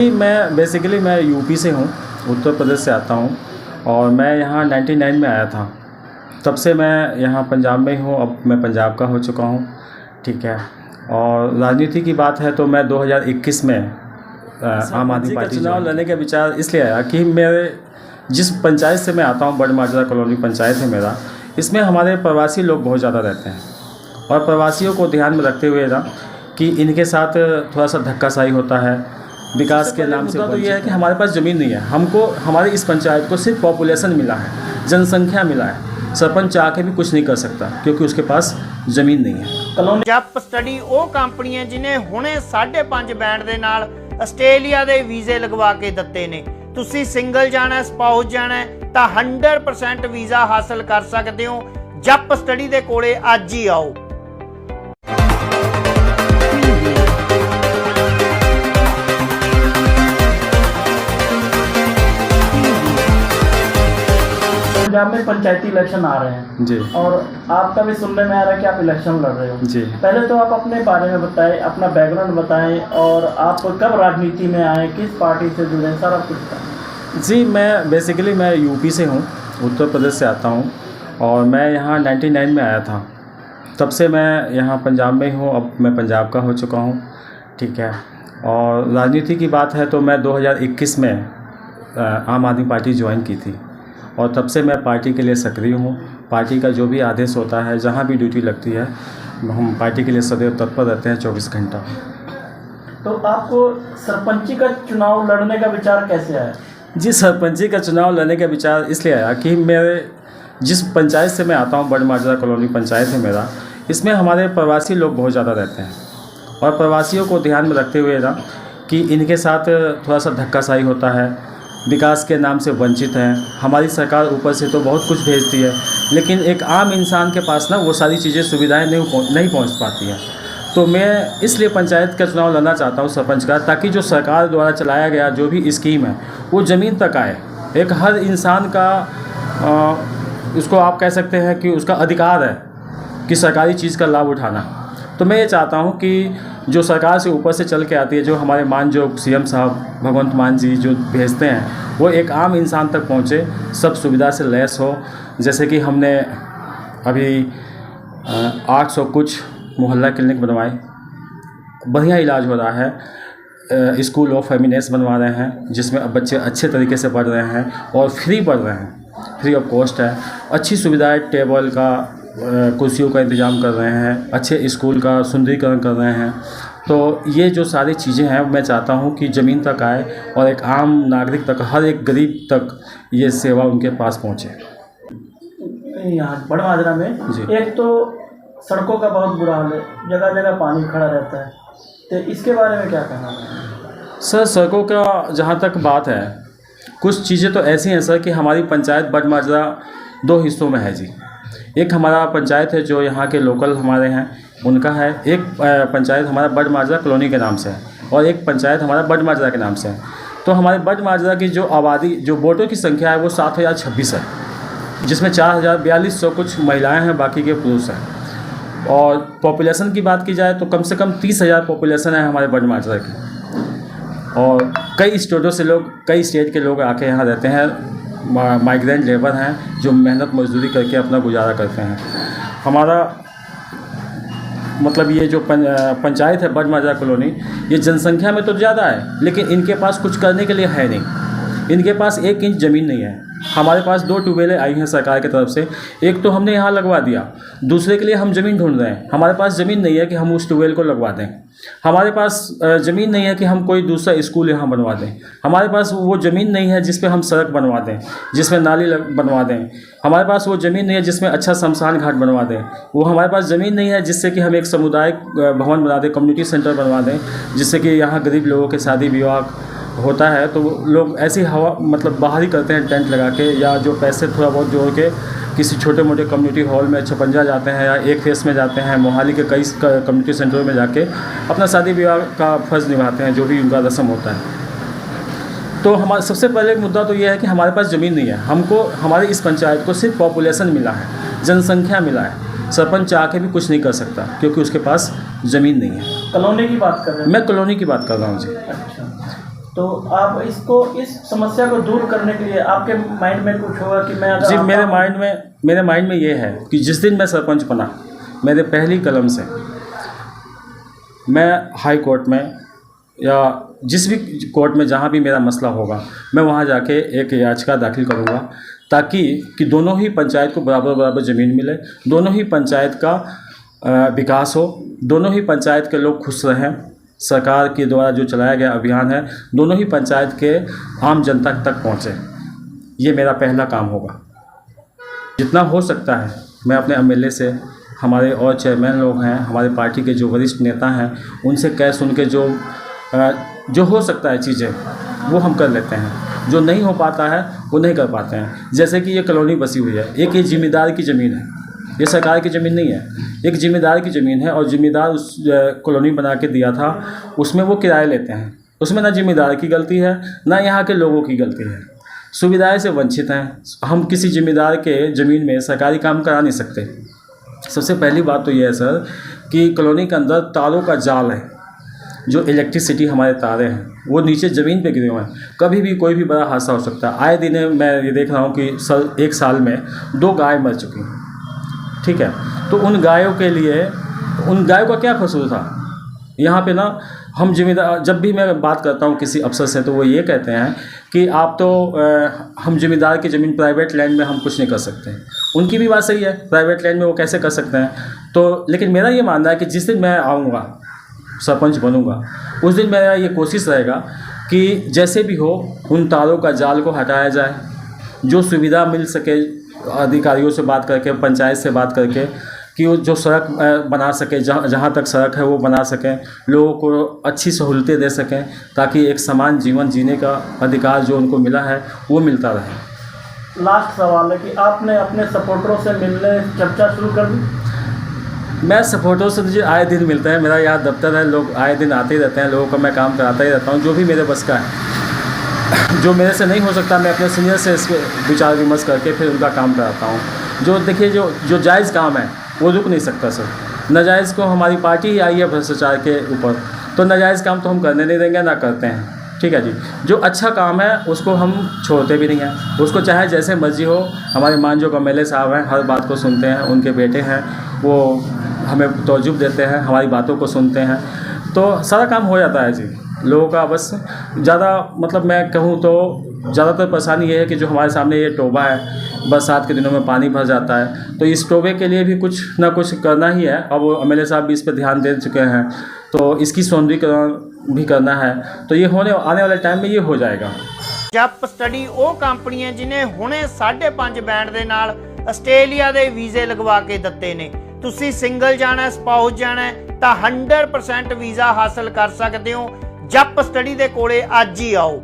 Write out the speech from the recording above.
मैं यूपी से हूँ, उत्तर प्रदेश से आता हूँ और मैं यहाँ 99 में आया था। तब से मैं यहाँ पंजाब में ही हूँ। अब मैं पंजाब का हो चुका हूँ, ठीक है। और राजनीति की बात है तो मैं 2021 में आम आदमी पार्टी चुनाव लड़ने का विचार इसलिए आया कि मेरे जिस पंचायत से मैं आता हूँ, बड़ माजरा कॉलोनी पंचायत है मेरा, इसमें हमारे प्रवासी लोग बहुत ज़्यादा रहते हैं और प्रवासियों को ध्यान में रखते हुए ना कि इनके साथ थोड़ा सा धक्काशाही होता है विकास के नाम से। तो ये है कि हमारे पास ज़मीन नहीं है। हमको हमारी इस पंचायत को सिर्फ पॉपुलेशन मिला है, जनसंख्या मिला है। सरपंच आके भी कुछ नहीं कर सकता क्योंकि उसके पास ज़मीन नहीं है। जप स्टडी वो कंपनी है जिन्हें हुणे 5.5 बैंड ਦੇ ਨਾਲ ਆਸਟ੍ਰੇਲੀਆ ਦੇ ਵੀਜ਼ੇ ਲਗਵਾ ਕੇ ਦਿੱਤੇ ਨੇ। ਤੁਸੀਂ ਸਿੰਗਲ ਜਾਣਾ, ਸਪਾਊਸ ਜਾਣਾ ਤਾਂ 100% ਵੀਜ਼ਾ ਹਾਸਲ ਕਰ ਸਕਦੇ ਹੋ। ਜਪ ਸਟੱਡੀ ਦੇ ਕੋਲੇ ਅੱਜ ਹੀ ਆਓ। पंजाब में पंचायती इलेक्शन आ रहे हैं जी, और आपका भी सुनने में आ रहा है कि आप इलेक्शन लड़ रहे हो जी। पहले तो आप अपने बारे में बताएं, अपना बैकग्राउंड बताएं और आप कब राजनीति में आए, किस पार्टी से जुड़े, सारा कुछ बताएं। जी, मैं यूपी से हूँ, उत्तर प्रदेश से आता हूँ और मैं यहाँ 99 में आया था। तब से मैं यहाँ पंजाब में ही हूँ। अब मैं पंजाब का हो चुका हूँ, ठीक है। और राजनीति की बात है तो मैं 2021 में आम आदमी पार्टी ज्वाइन की थी और तब से मैं पार्टी के लिए सक्रिय हूँ। पार्टी का जो भी आदेश होता है, जहाँ भी ड्यूटी लगती है, हम पार्टी के लिए सदैव तत्पर रहते हैं 24 घंटा। तो आपको सरपंची का चुनाव लड़ने का विचार कैसे आया? जी, सरपंची का चुनाव लड़ने का विचार इसलिए आया कि मेरे जिस पंचायत से मैं आता हूँ, बड़ माजरा कॉलोनी पंचायत है मेरा, इसमें हमारे प्रवासी लोग बहुत ज़्यादा रहते हैं और प्रवासियों को ध्यान में रखते हुए ना कि इनके साथ थोड़ा सा धक्काशाही होता है, विकास के नाम से वंचित हैं। हमारी सरकार ऊपर से तो बहुत कुछ भेजती है, लेकिन एक आम इंसान के पास ना वो सारी चीज़ें, सुविधाएं नहीं पहुंच पाती हैं। तो मैं इसलिए पंचायत का चुनाव लड़ना चाहता हूं, सरपंच का, ताकि जो सरकार द्वारा चलाया गया जो भी स्कीम है वो ज़मीन तक आए। एक हर इंसान का उसको आप कह सकते हैं कि उसका अधिकार है कि सरकारी चीज़ का लाभ उठाना। तो मैं ये चाहता हूँ कि जो सरकार से ऊपर से चल के आती है, जो हमारे मानयोग सीएम साहब भगवंत मान जी जो भेजते हैं, वो एक आम इंसान तक पहुँचे, सब सुविधा से लैस हो। जैसे कि हमने अभी 800 कुछ मोहल्ला क्लिनिक बनवाए, बढ़िया इलाज हो रहा है। स्कूल ऑफ फेमिनेस बनवा रहे हैं जिसमें अब बच्चे अच्छे तरीके से पढ़ रहे हैं और फ्री पढ़ रहे हैं, फ्री ऑफ कॉस्ट है। अच्छी सुविधाएँ, टेबल का, कुर्सियों का इंतज़ाम कर रहे हैं, अच्छे स्कूल का सुंदरीकरण कर रहे हैं। तो ये जो सारी चीज़ें हैं, मैं चाहता हूँ कि ज़मीन तक आए और एक आम नागरिक तक, हर एक गरीब तक ये सेवा उनके पास पहुँचे। यहाँ बड़ माजरा में जी। एक तो सड़कों का बहुत बुरा हाल है, जगह जगह पानी खड़ा रहता है, तो इसके बारे में क्या कहना है? सर, सड़कों का जहाँ तक बात है, कुछ चीज़ें तो ऐसी हैं सर कि हमारी पंचायत बड़ माजरा 2 हिस्सों में है जी। एक हमारा पंचायत है जो यहाँ के लोकल हमारे हैं उनका है, एक पंचायत हमारा बड़ माजरा कॉलोनी के नाम से है और एक पंचायत हमारा बड़ माजरा के नाम से है। तो हमारे बड़ माजरा की जो आबादी, जो वोटों की संख्या है वो 7026 है, जिसमें 4400 कुछ महिलाएं हैं, बाकी के पुरुष हैं। और पॉपुलेशन की बात की जाए तो कम से कम 30,000 पॉपुलेशन है हमारे बड़ माजरा की। और कई स्टेटों से लोग, कई स्टेट के लोग आके यहाँ रहते हैं, माइग्रेंट लेबर हैं जो मेहनत मजदूरी करके अपना गुजारा करते हैं। हमारा मतलब ये जो पंचायत है बड़ माजरा कॉलोनी, ये जनसंख्या में तो ज़्यादा है, लेकिन इनके पास कुछ करने के लिए है नहीं। इनके पास 1 इंच ज़मीन नहीं है। हमारे पास 2 ट्यूबवेलें आई हैं सरकार की तरफ से, एक तो हमने यहाँ लगवा दिया, दूसरे के लिए हम ज़मीन ढूंढ रहे हैं। हमारे पास ज़मीन नहीं है कि हम उस ट्यूबवेल को लगवा दें। हमारे पास ज़मीन नहीं है कि हम कोई दूसरा स्कूल यहाँ बनवा दें। हमारे पास वो ज़मीन नहीं है जिस पे हम सड़क बनवा दें, जिसमें नाली बनवा दें। हमारे पास वो ज़मीन नहीं है जिसमें अच्छा शमशान घाट बनवा दें। वो हमारे पास ज़मीन नहीं है जिससे कि हम एक सामुदायिक भवन बना दें, कम्युनिटी सेंटर बनवा दें, जिससे कि यहाँ गरीब लोगों के शादी विवाह होता है तो लोग ऐसी हवा मतलब बाहर ही करते हैं, टेंट लगा के, या जो पैसे थोड़ा बहुत जोड़ के किसी छोटे मोटे कम्युनिटी हॉल में 56 जाते हैं या एक फेस में जाते हैं, मोहाली के कई कम्युनिटी सेंटरों में जाके अपना शादी विवाह का फ़र्ज़ निभाते हैं, जो भी उनका रस्म होता है। तो हमारा सबसे पहले मुद्दा तो ये है कि हमारे पास ज़मीन नहीं है। हमको हमारी इस पंचायत को सिर्फ पॉपुलेशन मिला है, जनसंख्या मिला है। सरपंच आके भी कुछ नहीं कर सकता क्योंकि उसके पास ज़मीन नहीं है। कॉलोनी की बात कर रहे हैं? मैं कॉलोनी की बात कर रहा हूँ जी। अच्छा। तो आप इसको, इस समस्या को दूर करने के लिए आपके माइंड में कुछ होगा कि मैं अगर जी, आता मेरे माइंड में ये है कि जिस दिन मैं सरपंच बना, मेरे पहली कलम से मैं हाई कोर्ट में या जिस भी कोर्ट में जहाँ भी मेरा मसला होगा, मैं वहाँ जाके एक याचिका दाखिल करूँगा, ताकि कि दोनों ही पंचायत को बराबर बराबर ज़मीन मिले, दोनों ही पंचायत का विकास हो, दोनों ही पंचायत के लोग खुश रहें। सरकार के द्वारा जो चलाया गया अभियान है, दोनों ही पंचायत के आम जनता तक पहुँचे। ये मेरा पहला काम होगा। जितना हो सकता है मैं अपने एमएलए से, हमारे और चेयरमैन लोग हैं, हमारे पार्टी के जो वरिष्ठ नेता हैं, उनसे कह सुन के जो हो सकता है चीज़ें वो हम कर लेते हैं। जो नहीं हो पाता है वो नहीं कर पाते हैं। जैसे कि ये कॉलोनी बसी हुई है, एक ये जिम्मेदार की ज़मीन है, ये सरकार की ज़मीन नहीं है, एक जिम्मेदार की ज़मीन है। और जिम्मेदार उस कॉलोनी बना के दिया था, उसमें वो किराए लेते हैं। उसमें ना जिम्मेदार की गलती है, ना यहाँ के लोगों की गलती है। सुविधाएं से वंचित हैं। हम किसी जिम्मेदार के ज़मीन में सरकारी काम करा नहीं सकते। सबसे पहली बात तो ये है सर कि कॉलोनी के अंदर तारों का जाल है, जो इलेक्ट्रिसिटी हमारे तारे हैं वो नीचे ज़मीन पे गिरे हुए हैं। कभी भी कोई भी बड़ा हादसा हो सकता है। आए दिन मैं ये देख रहा हूँ कि एक साल में 2 गाय मर चुकी हैं, ठीक है। तो उन गायों के लिए, उन गायों का क्या कसूर था? यहाँ पे ना हम जिम्मेदार, जब भी मैं बात करता हूँ किसी अफसर से तो वो ये कहते हैं कि आप तो हम जिम्मेदार की ज़मीन प्राइवेट लैंड में हम कुछ नहीं कर सकते। उनकी भी बात सही है, प्राइवेट लैंड में वो कैसे कर सकते हैं। तो लेकिन मेरा ये मानना है कि जिस दिन मैं आऊँगा, सरपंच बनूंगा, उस दिन मेरा ये कोशिश रहेगा कि जैसे भी हो उन तारों का जाल को हटाया जाए। जो सुविधा मिल सके अधिकारियों से बात करके, पंचायत से बात करके, कि वो जो सड़क बना सके, जहाँ तक सड़क है वो बना सकें, लोगों को अच्छी सहूलतें दे सकें, ताकि एक समान जीवन जीने का अधिकार जो उनको मिला है वो मिलता रहे। लास्ट सवाल है कि आपने अपने सपोर्टरों से मिलने चर्चा शुरू कर दी? मैं सपोर्टरों से मुझे आए दिन मिलता है, मेरा यहाँ दफ्तर है, लोग आए दिन आते ही रहते हैं, लोगों का मैं काम कराता ही रहता हूँ, जो भी मेरे बस का है। जो मेरे से नहीं हो सकता मैं अपने सीनियर से इस विचार विमर्श करके फिर उनका काम कराता हूँ। जो देखिए, जो जायज़ काम है वो रुक नहीं सकता सर। नाजायज़ को हमारी पार्टी ही आई है भ्रष्टाचार के ऊपर, तो नाजायज़ काम तो हम करने नहीं देंगे, ना करते हैं, ठीक है जी। जो अच्छा काम है उसको हम छोड़ते भी नहीं हैं, उसको चाहे जैसे मर्जी हो। हमारे मानजोग एमएलए साहब हैं, हर बात को सुनते हैं, उनके बेटे हैं, वो हमें तवज्जुह देते हैं, हमारी बातों को सुनते हैं, तो सारा काम हो जाता है जी। लोगों का बस ज़्यादा, मतलब मैं कहूँ तो ज़्यादातर परेशानी ये है कि जो हमारे सामने ये टोबा है, बरसात के दिनों में पानी भर जाता है, तो इस टोबे के लिए भी कुछ ना कुछ करना ही है। अब एमएलए साहब भी इस पर ध्यान दे चुके हैं, तो इसकी सौंदर्यीकरण भी करना है, तो ये आने वाले टाइम में ये हो जाएगा। ਜੱਪ ਸਟੱਡੀ ਉਹ ਕੰਪਨੀ ਹੈ ਜਿਨੇ ਹੁਣੇ 5.5 ਬੈਂਡ ਦੇ ਨਾਲ ਆਸਟ੍ਰੇਲੀਆ ਦੇ ਵੀਜ਼ੇ ਲਗਵਾ ਕੇ ਦਿੱਤੇ ਨੇ। ਤੁਸੀਂ ਸਿੰਗਲ ਜਾਣਾ, ਸਪਾਊਸ ਜਾਣਾ ਤਾਂ 100% ਵੀਜ਼ਾ ਹਾਸਲ ਕਰ ਸਕਦੇ ਹੋ। ਜੱਪ ਸਟੱਡੀ ਦੇ ਕੋਲੇ ਅੱਜ ਹੀ ਆਓ।